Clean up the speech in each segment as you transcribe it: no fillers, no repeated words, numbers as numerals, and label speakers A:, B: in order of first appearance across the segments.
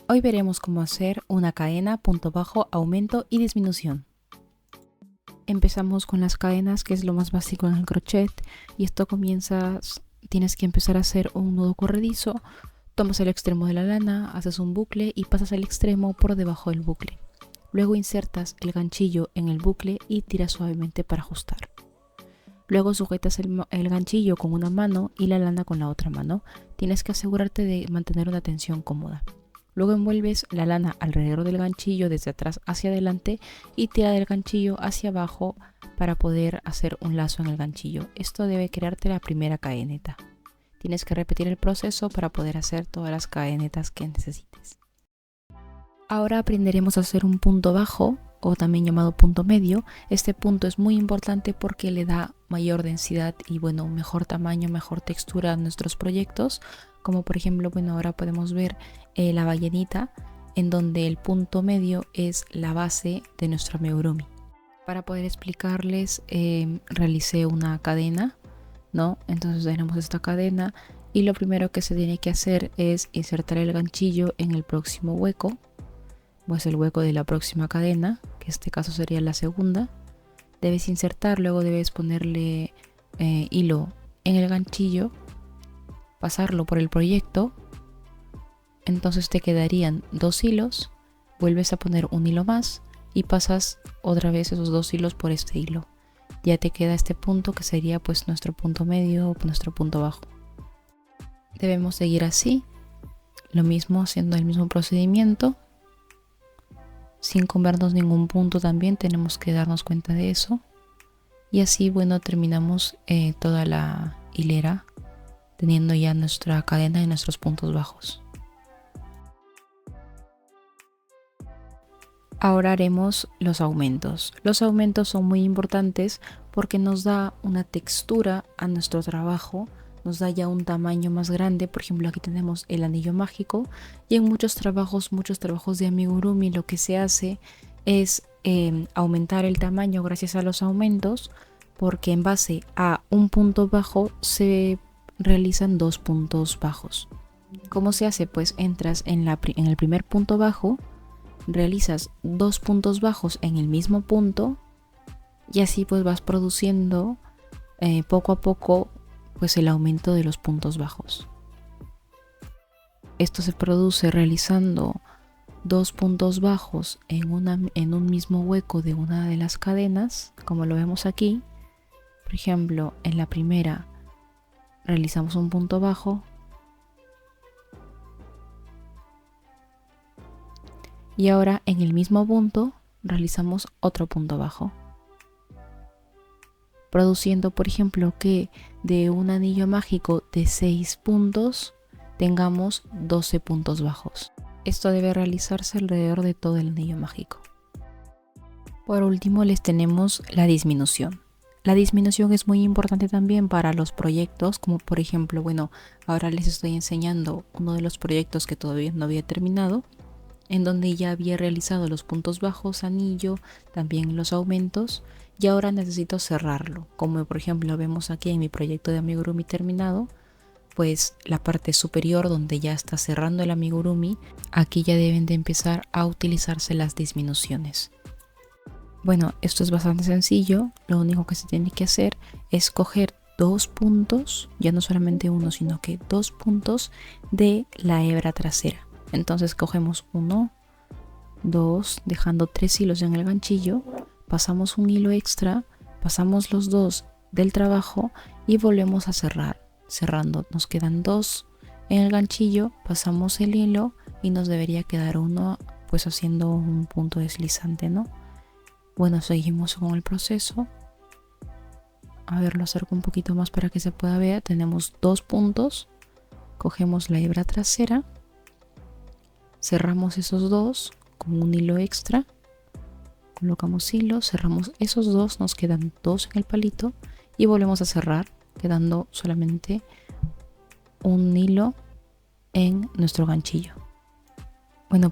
A: Hoy veremos cómo hacer una cadena, punto bajo, aumento y disminución. Empezamos con las cadenas, que es lo más básico en el crochet, y esto tienes que empezar a hacer un nudo corredizo, tomas el extremo de la lana, haces un bucle y pasas el extremo por debajo del bucle. Luego insertas el ganchillo en el bucle y tiras suavemente para ajustar. Luego sujetas el ganchillo con una mano y la lana con la otra mano. Tienes que asegurarte de mantener una tensión cómoda. Luego envuelves la lana alrededor del ganchillo desde atrás hacia adelante y tira del ganchillo hacia abajo para poder hacer un lazo en el ganchillo. Esto debe crearte la primera cadeneta. Tienes que repetir el proceso para poder hacer todas las cadenetas que necesites. Ahora aprenderemos a hacer un punto bajo, o también llamado punto medio. Este punto es muy importante porque le da mayor densidad y mejor tamaño, mejor textura a nuestros proyectos, como por ejemplo, ahora podemos ver la ballenita, en donde el punto medio es la base de nuestro amigurumi. Para poder explicarles, realicé una cadena, ¿no? Entonces tenemos esta cadena y lo primero que se tiene que hacer es insertar el ganchillo en el próximo hueco, pues el hueco de la próxima cadena, que en este caso sería la segunda. Debes insertar, luego debes ponerle hilo en el ganchillo, pasarlo por el proyecto, entonces te quedarían 2 hilos, vuelves a poner un hilo más y pasas otra vez esos 2 hilos por este hilo. Ya te queda este punto que sería pues nuestro punto medio o nuestro punto bajo. Debemos seguir así, lo mismo, haciendo el mismo procedimiento, sin comernos ningún punto. También tenemos que darnos cuenta de eso. Y así, terminamos toda la hilera, teniendo ya nuestra cadena y nuestros puntos bajos. Ahora haremos los aumentos. Los aumentos son muy importantes porque nos da una textura a nuestro trabajo, nos da ya un tamaño más grande. Por ejemplo, aquí tenemos el anillo mágico, y en muchos trabajos de amigurumi lo que se hace es aumentar el tamaño gracias a los aumentos, porque en base a un punto bajo se realizan 2 puntos bajos. ¿Cómo se hace? Pues entras en el primer punto bajo, realizas 2 puntos bajos en el mismo punto y así pues vas produciendo poco a poco pues el aumento de los puntos bajos. Esto se produce realizando 2 puntos bajos en un mismo hueco de una de las cadenas, como lo vemos aquí. Por ejemplo, en la primera realizamos un punto bajo y ahora en el mismo punto realizamos otro punto bajo, produciendo, por ejemplo, que de un anillo mágico de 6 puntos tengamos 12 puntos bajos. Esto debe realizarse alrededor de todo el anillo mágico. Por último, les tenemos la disminución. La disminución es muy importante también para los proyectos, como por ejemplo, ahora les estoy enseñando uno de los proyectos que todavía no había terminado, en donde ya había realizado los puntos bajos, anillo, también los aumentos, y ahora necesito cerrarlo. Como por ejemplo vemos aquí en mi proyecto de amigurumi terminado, pues la parte superior donde ya está cerrando el amigurumi, aquí ya deben de empezar a utilizarse las disminuciones. Esto es bastante sencillo. Lo único que se tiene que hacer es coger 2 puntos, ya no solamente uno, sino que 2 puntos de la hebra trasera. Entonces cogemos 1, 2, dejando 3 hilos en el ganchillo, pasamos un hilo extra, pasamos los 2 del trabajo y volvemos a cerrar. Cerrando, nos quedan 2 en el ganchillo, pasamos el hilo y nos debería quedar 1, pues haciendo un punto deslizante, ¿no? Seguimos con el proceso. A ver, lo acerco un poquito más para que se pueda ver. Tenemos 2 puntos, cogemos la hebra trasera, cerramos esos 2 con un hilo extra, colocamos hilo, cerramos esos 2, nos quedan 2 en el palito y volvemos a cerrar, quedando solamente un hilo en nuestro ganchillo.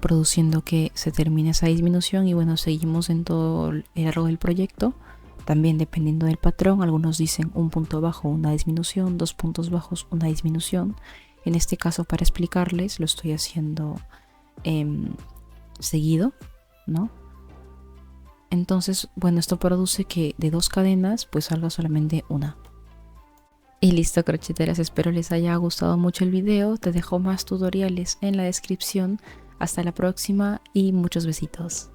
A: Produciendo que se termine esa disminución, y seguimos en todo el largo del proyecto. También dependiendo del patrón, algunos dicen un punto bajo, una disminución, 2 puntos bajos, una disminución. En este caso, para explicarles, lo estoy haciendo seguido, ¿no? Entonces, bueno, esto produce que de 2 cadenas pues salga solamente una. Y listo, crocheteras, espero les haya gustado mucho el video. Te dejo más tutoriales en la descripción. Hasta la próxima y muchos besitos.